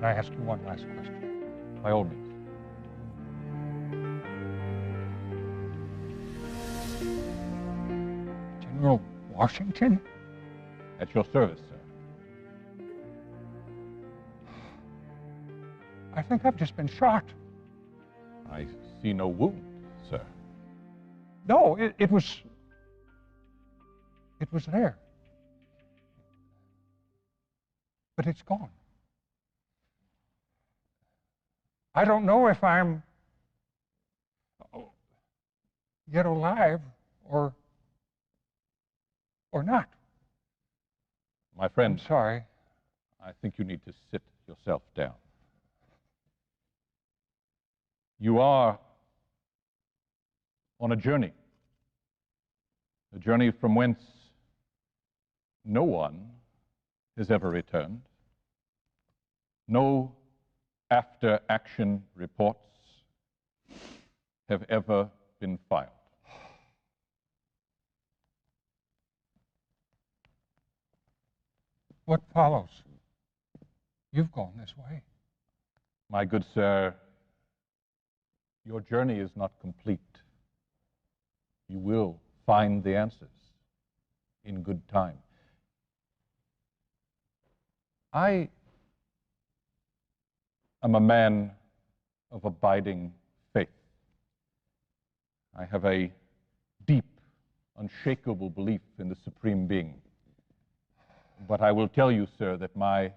Can I ask you one last question? By all means. General Washington? At your service, sir. I think I've just been shot. I see no wound, sir. No, it was there. But it's gone. I don't know if I'm yet alive or not. My friend, I'm sorry. I think you need to sit yourself down. You are on a journey from whence no one has ever returned. No after-action reports have ever been filed. What follows? You've gone this way. My good sir, your journey is not complete. You will find the answers in good time. I am a man of abiding faith. I have a deep, unshakable belief in the Supreme Being. But I will tell you, sir, that my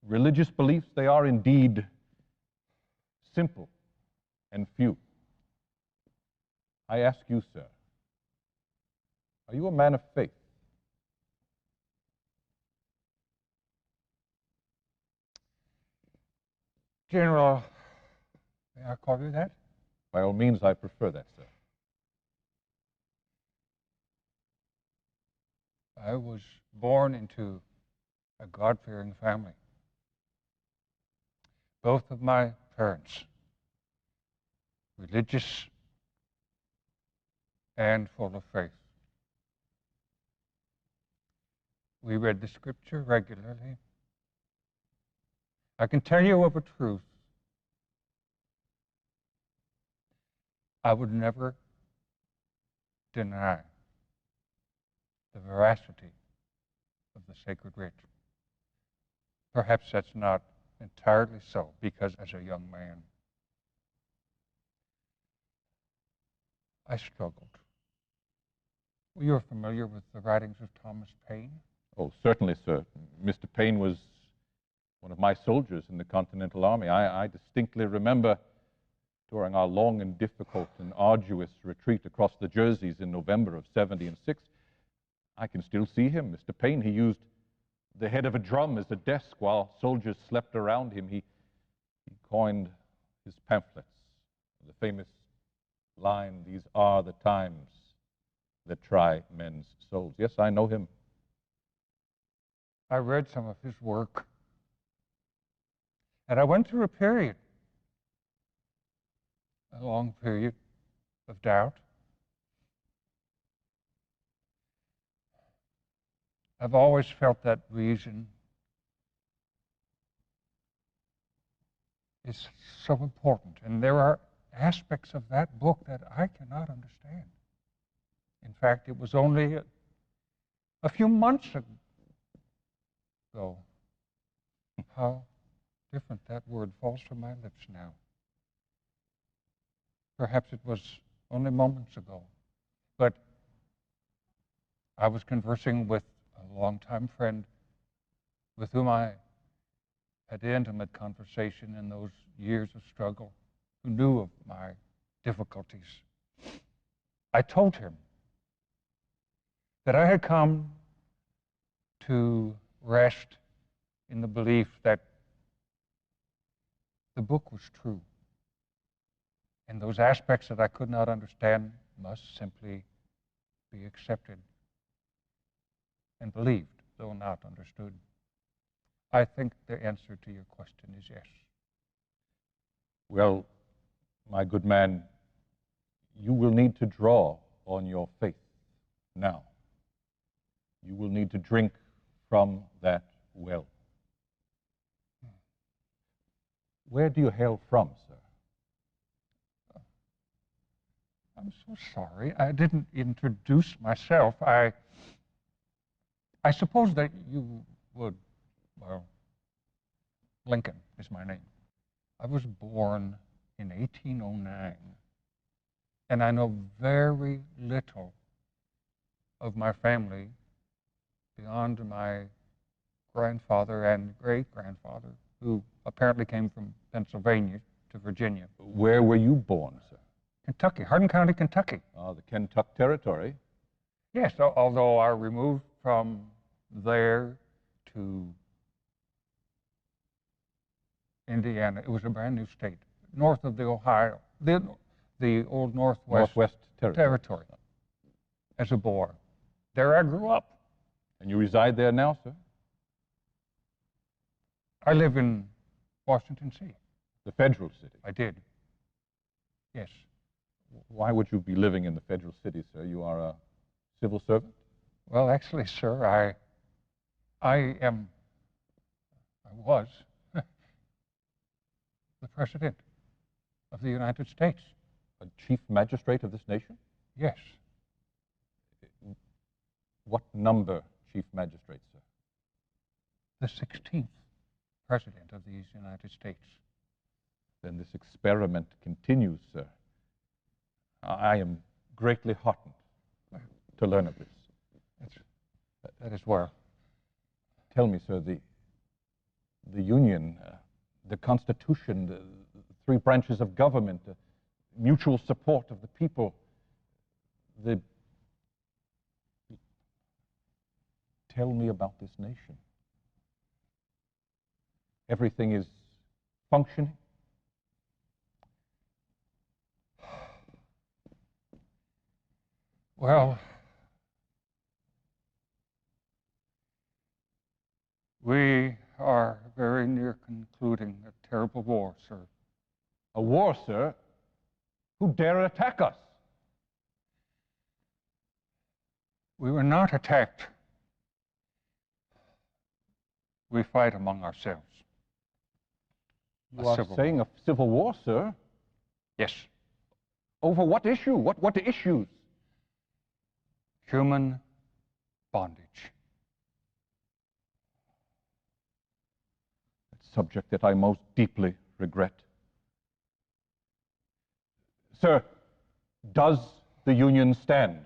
religious beliefs, they are indeed simple and few. I ask you, sir, are you a man of faith? General, may I call you that? By all means, I prefer that, sir. I was born into a God-fearing family. Both of my parents, religious and full of faith. We read the scripture regularly. I can tell you of a truth. I would never deny the veracity of the sacred writ. Perhaps that's not entirely so, because as a young man, I struggled. You're familiar with the writings of Thomas Paine? Oh, certainly, sir. Mr. Paine was one of my soldiers in the Continental Army. I distinctly remember during our long and difficult and arduous retreat across the Jerseys in November of '76, I can still see him, Mr. Paine. He used the head of a drum as a desk while soldiers slept around him. He coined his pamphlets, the famous line, "These are the times that try men's souls." Yes, I know him. I read some of his work, and I went through a long period of doubt. I've always felt that reason is so important, and there are aspects of that book that I cannot understand. In fact, it was only a few months ago how different that word falls from my lips now. Perhaps it was only moments ago, but I was conversing with a longtime friend with whom I had intimate conversation in those years of struggle, who knew of my difficulties. I told him that I had come to rest in the belief that the book was true, and those aspects that I could not understand must simply be accepted and believed, though not understood. I think the answer to your question is yes. Well, my good man, you will need to draw on your faith now. You will need to drink from that well. Where do you hail from, sir? I'm so sorry. I didn't introduce myself. I suppose that you would, well, Lincoln is my name. I was born in 1809, and I know very little of my family beyond my grandfather and great-grandfather, who apparently came from Pennsylvania to Virginia. Where were you born, sir? Kentucky, Hardin County, Kentucky. Oh, the Kentucky Territory. Yes, although I removed from there to Indiana. It was a brand new state, north of the Ohio, the old Northwest Territory, as a boy. There I grew up. And you reside there now, sir? I live in Washington, D.C. The federal city? I did. Yes. Why would you be living in the federal city, sir? You are a civil servant? Well, actually, sir, I was the President of the United States. A chief magistrate of this nation? Yes. What number chief magistrate, sir? The 16th President of these United States. Then this experiment continues, sir. I am greatly heartened to learn of this. That is well. Tell me, sir, the Union, the Constitution, the three branches of government, the mutual support of the people, Tell me about this nation. Everything is functioning? Well, we are very near concluding a terrible war, sir. A war, sir? Who dare attack us? We were not attacked. We fight among ourselves. You are saying a civil war, sir? Yes. Over what issue? What issues? Human bondage. A subject that I most deeply regret. Sir, does the Union stand?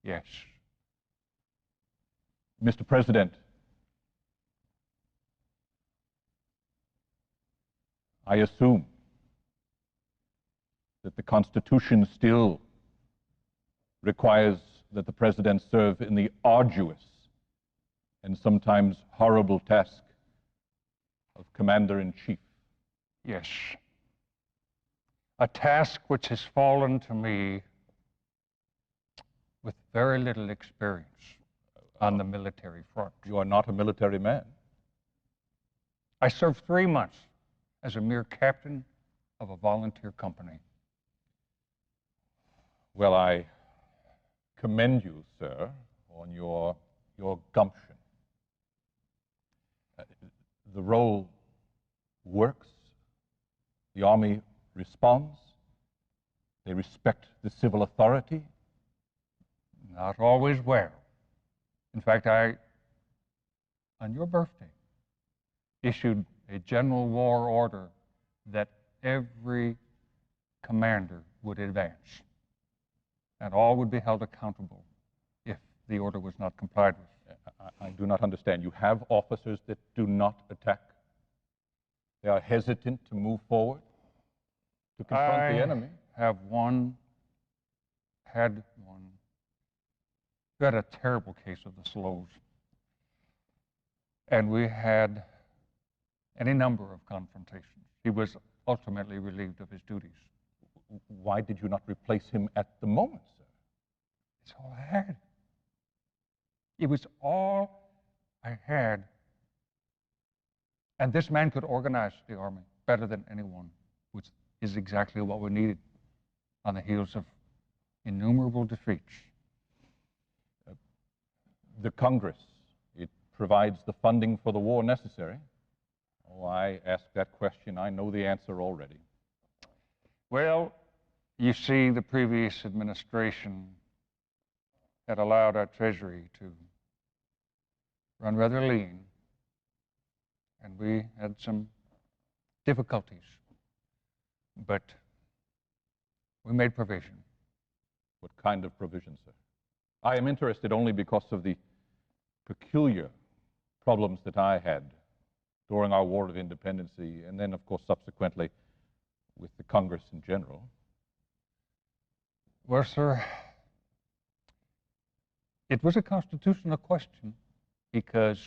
Yes. Mr. President, I assume that the Constitution still requires that the President serve in the arduous and sometimes horrible task of Commander-in-Chief. Yes. A task which has fallen to me with very little experience on the military front. You are not a military man. I served 3 months as a mere captain of a volunteer company. Well, I commend you, sir, on your gumption. The role works. The Army responds. They respect the civil authority. Not always well. In fact, I, on your birthday, issued a general war order that every commander would advance, and all would be held accountable if the order was not complied with. I do not understand. You have officers that do not attack. They are hesitant to move forward, to confront the enemy. Had one. We had a terrible case of the slows. And we had any number of confrontations. He was ultimately relieved of his duties. Why did you not replace him at the moment, sir? It's all I had. It was all I had. And this man could organize the Army better than anyone, which is exactly what we needed on the heels of innumerable defeats. The Congress, it provides the funding for the war necessary? Oh, I ask that question. I know the answer already. Well, you see, the previous administration had allowed our Treasury to run rather lean, and we had some difficulties. But we made provision. What kind of provision, sir? I am interested only because of the peculiar problems that I had during our War of Independence, and then, of course, subsequently with the Congress in general. Well, sir, it was a constitutional question because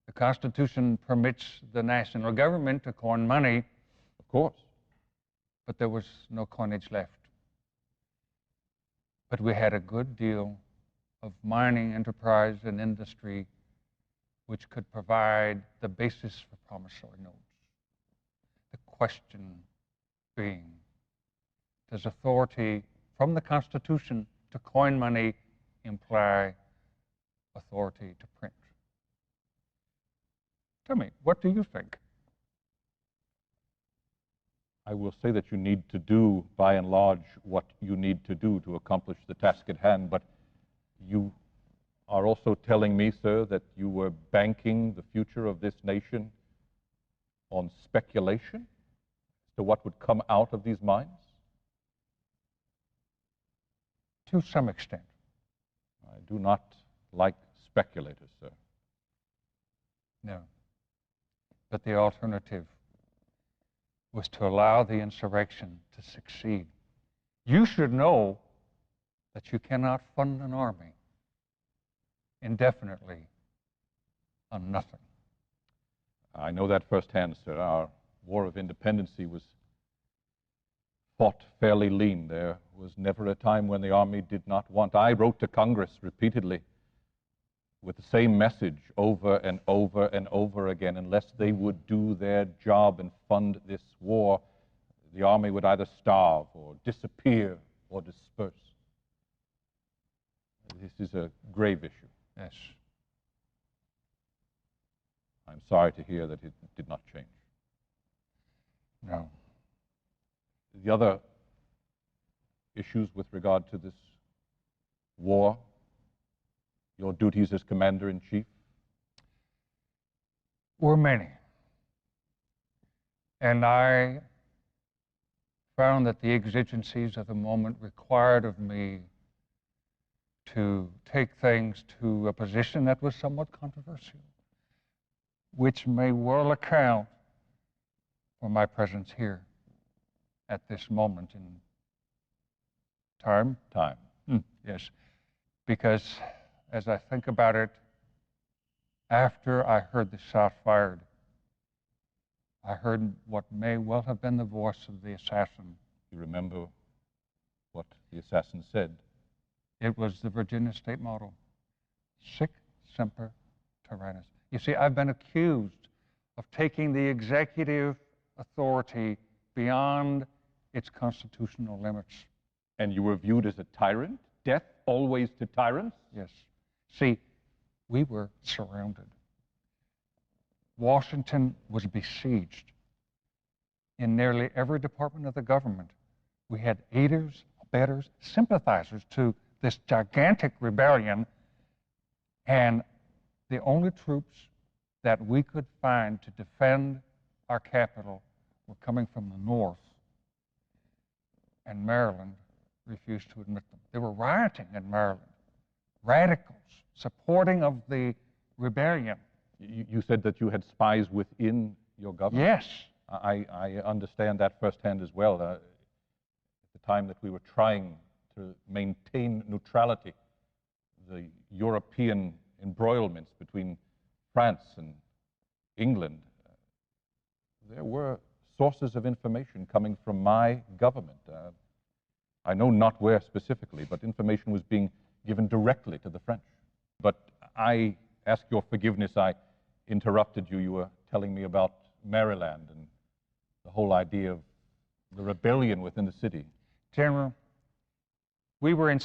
the Constitution permits the national government to coin money. Of course. But there was no coinage left. But we had a good deal of mining enterprise and industry which could provide the basis for promissory notes. The question being, does authority from the Constitution to coin money imply authority to print? Tell me, what do you think? I will say that you need to do, by and large, what you need to do to accomplish the task at hand, but you are also telling me, sir, that you were banking the future of this nation on speculation as to what would come out of these mines? To some extent. I do not like speculators, sir. No. But the alternative was to allow the insurrection to succeed. You should know that you cannot fund an army indefinitely on nothing. I know that firsthand, sir. Our War of Independence was fought fairly lean. There was never a time when the Army did not want. I wrote to Congress repeatedly with the same message over and over and over again. Unless they would do their job and fund this war, the Army would either starve or disappear or disperse. This is a grave issue. Yes. I'm sorry to hear that it did not change. No. The other issues with regard to this war, your duties as Commander-in-Chief? Were many. And I found that the exigencies of the moment required of me to take things to a position that was somewhat controversial, which may well account for my presence here at this moment in time. Time. Yes, because as I think about it, after I heard the shot fired, I heard what may well have been the voice of the assassin. You remember what the assassin said? It was the Virginia state motto, sic semper tyrannis. You see, I've been accused of taking the executive authority beyond its constitutional limits. And you were viewed as a tyrant? Death always to tyrants? Yes. See, we were surrounded. Washington was besieged. In nearly every department of the government, we had aiders, abettors, sympathizers to this gigantic rebellion, and the only troops that we could find to defend our capital were coming from the north, and Maryland refused to admit them. They were rioting in Maryland, radicals supporting of the rebellion. You said that you had spies within your government? Yes. I understand that firsthand as well. At the time that we were trying to maintain neutrality, the European embroilments between France and England, there were sources of information coming from my government. I know not where specifically, but information was being given directly to the French. But I ask your forgiveness, I interrupted you. You were telling me about Maryland and the whole idea of the rebellion within the city. General, we were in